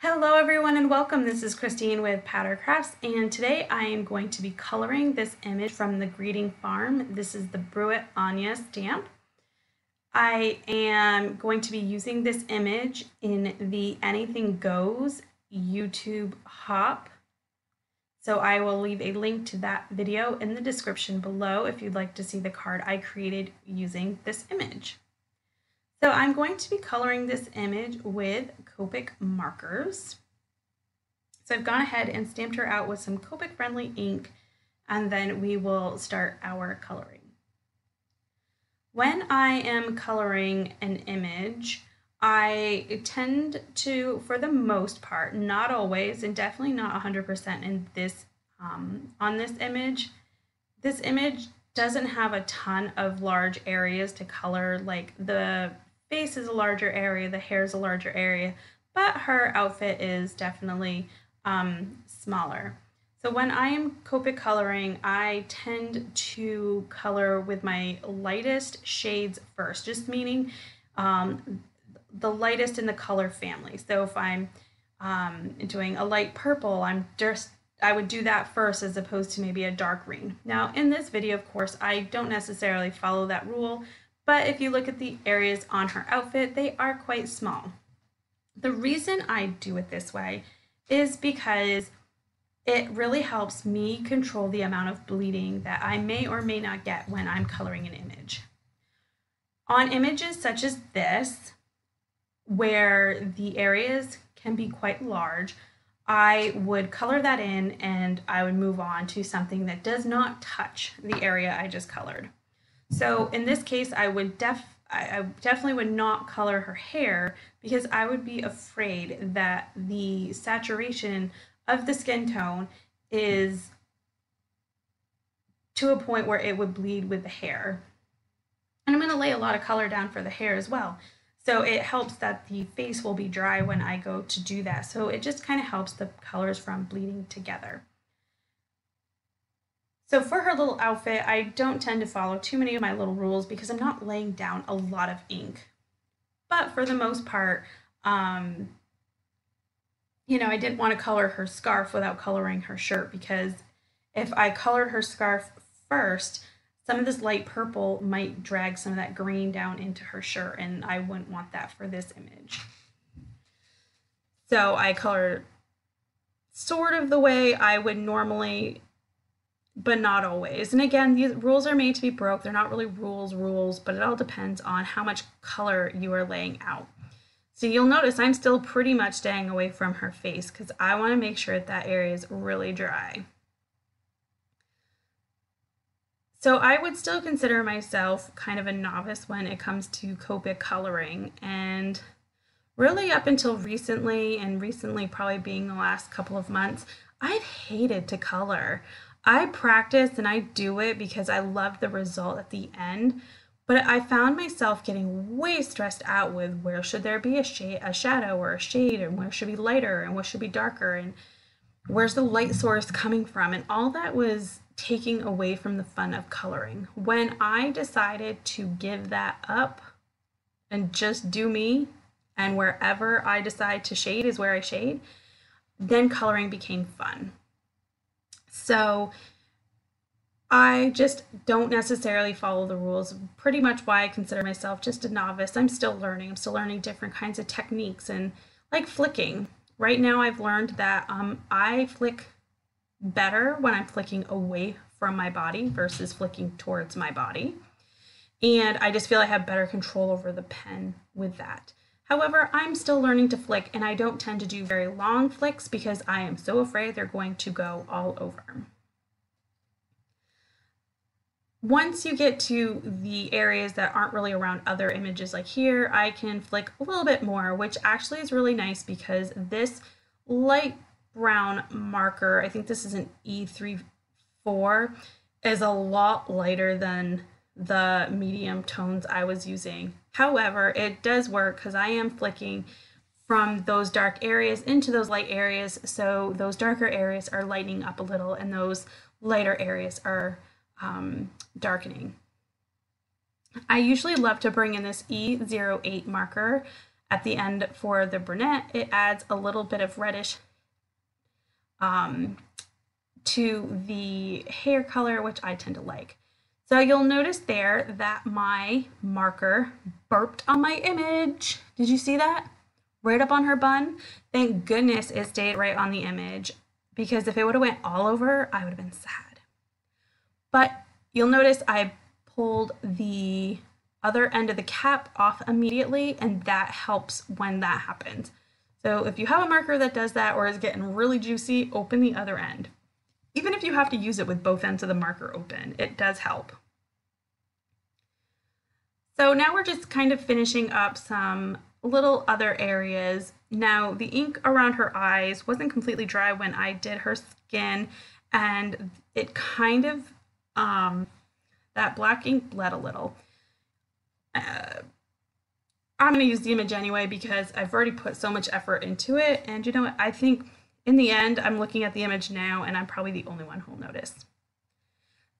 Hello everyone and welcome. This is Christine with Patter Crafts, and today I am going to be coloring this image from the Greeting Farm. This is the Brew Anya stamp. I am going to be using this image in the Anything Goes YouTube hop. So I will leave a link to that video in the description below if you'd like to see the card I created using this image. So I'm going to be coloring this image with Copic markers. So I've gone ahead and stamped her out with some Copic friendly ink, and then we will start our coloring. When I am coloring an image, I tend to, for the most part, not always, and definitely not 100% in this on this image. This image doesn't have a ton of large areas to color. Like the face is a larger area, the hair is a larger area, but her outfit is definitely smaller. So when I am Copic coloring, I tend to color with my lightest shades first, just meaning the lightest in the color family. So if I'm doing a light purple, I would do that first as opposed to maybe a dark green. Now in this video, of course, I don't necessarily follow that rule, but if you look at the areas on her outfit, they are quite small. The reason I do it this way is because it really helps me control the amount of bleeding that I may or may not get when I'm coloring an image. On images such as this, where the areas can be quite large, I would color that in and I would move on to something that does not touch the area I just colored. So in this case, I definitely would not color her hair because I would be afraid that the saturation of the skin tone is to a point where it would bleed with the hair. And I'm going to lay a lot of color down for the hair as well. So it helps that the face will be dry when I go to do that. So it just kind of helps the colors from bleeding together. So for her little outfit, I don't tend to follow too many of my little rules because I'm not laying down a lot of ink. But for the most part, I didn't want to color her scarf without coloring her shirt, because if I colored her scarf first, some of this light purple might drag some of that green down into her shirt, and I wouldn't want that for this image. So I colored sort of the way I would normally, but not always. And again, these rules are made to be broke. They're not really rules, but it all depends on how much color you are laying out. So you'll notice I'm still pretty much staying away from her face because I want to make sure that area is really dry. So I would still consider myself kind of a novice when it comes to Copic coloring, and really up until recently, and recently probably being the last couple of months, I've hated to color. I practice and I do it because I love the result at the end, but I found myself getting way stressed out with where should there be a shadow or a shade, and where should be lighter and what should be darker, and where's the light source coming from, and all that was taking away from the fun of coloring. When I decided to give that up and just do me, and wherever I decide to shade is where I shade, then coloring became fun. So I just don't necessarily follow the rules. Pretty much why I consider myself just a novice. I'm still learning. I'm still learning different kinds of techniques, and like flicking. Right now I've learned that I flick better when I'm flicking away from my body versus flicking towards my body. And I just feel I have better control over the pen with that. However, I'm still learning to flick, and I don't tend to do very long flicks because I am so afraid they're going to go all over. Once you get to the areas that aren't really around other images, like here, I can flick a little bit more, which actually is really nice because this light brown marker, I think this is an E34, is a lot lighter than the medium tones I was using. However, it does work because I am flicking from those dark areas into those light areas, so those darker areas are lightening up a little and those lighter areas are darkening. I usually love to bring in this E08 marker at the end for the brunette, it adds a little bit of reddish to the hair color, which I tend to like. So you'll notice there that my marker burped on my image. Did you see that? Right up on her bun. Thank goodness it stayed right on the image, because if it would have went all over, I would have been sad. But you'll notice I pulled the other end of the cap off immediately, and that helps when that happens. So if you have a marker that does that or is getting really juicy, open the other end. Even if you have to use it with both ends of the marker open, it does help. So now we're just kind of finishing up some little other areas. Now the ink around her eyes wasn't completely dry when I did her skin, and it kind of, that black ink bled a little. I'm going to use the image anyway because I've already put so much effort into it, and you know what, I think in the end I'm looking at the image now and I'm probably the only one who'll notice.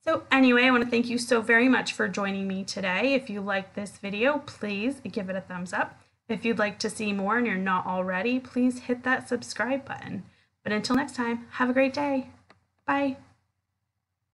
So anyway, I want to thank you so very much for joining me today. If you liked this video, please give it a thumbs up. If you'd like to see more and you're not already, please hit that subscribe button. But until next time, have a great day. Bye.